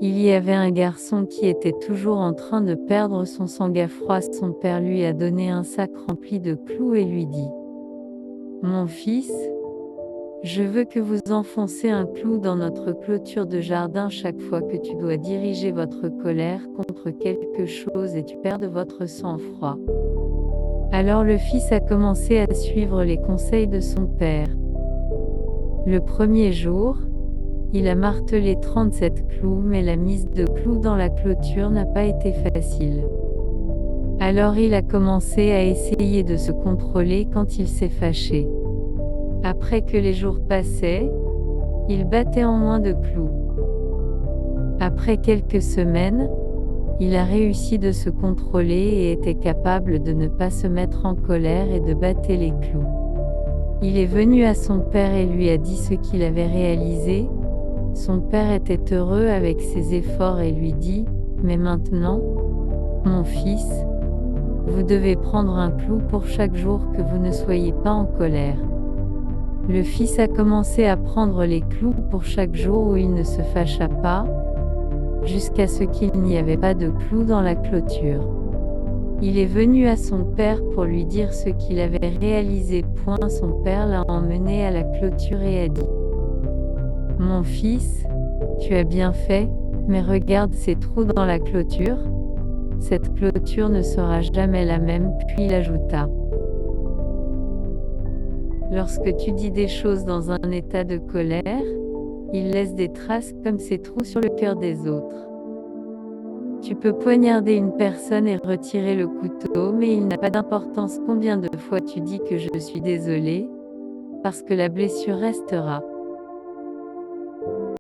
Il y avait un garçon qui était toujours en train de perdre son sang-froid. Son père lui a donné un sac rempli de clous et lui dit: Mon fils, je veux que vous enfoncez un clou dans notre clôture de jardin chaque fois que tu dois diriger votre colère contre quelque chose et tu perds votre sang-froid. Alors le fils a commencé à suivre les conseils de son père. Le premier jour, il a martelé 37 clous, mais la mise de clous dans la clôture n'a pas été facile. Alors il a commencé à essayer de se contrôler quand il s'est fâché. Après que les jours passaient, il battait en moins de clous. Après quelques semaines, il a réussi de se contrôler et était capable de ne pas se mettre en colère et de battre les clous. Il est venu à son père et lui a dit ce qu'il avait réalisé. Son père était heureux avec ses efforts et lui dit: Mais maintenant, mon fils, vous devez prendre un clou pour chaque jour que vous ne soyez pas en colère. Le fils a commencé à prendre les clous pour chaque jour où il ne se fâcha pas, jusqu'à ce qu'il n'y avait pas de clous dans la clôture. Il est venu à son père pour lui dire ce qu'il avait réalisé. Son père l'a emmené à la clôture et a dit: Mon fils, tu as bien fait, mais regarde ces trous dans la clôture. Cette clôture ne sera jamais la même. Puis il ajouta: Lorsque tu dis des choses dans un état de colère, il laisse des traces comme ces trous sur le cœur des autres. Tu peux poignarder une personne et retirer le couteau, mais il n'a pas d'importance combien de fois tu dis que je suis désolé, parce que la blessure restera.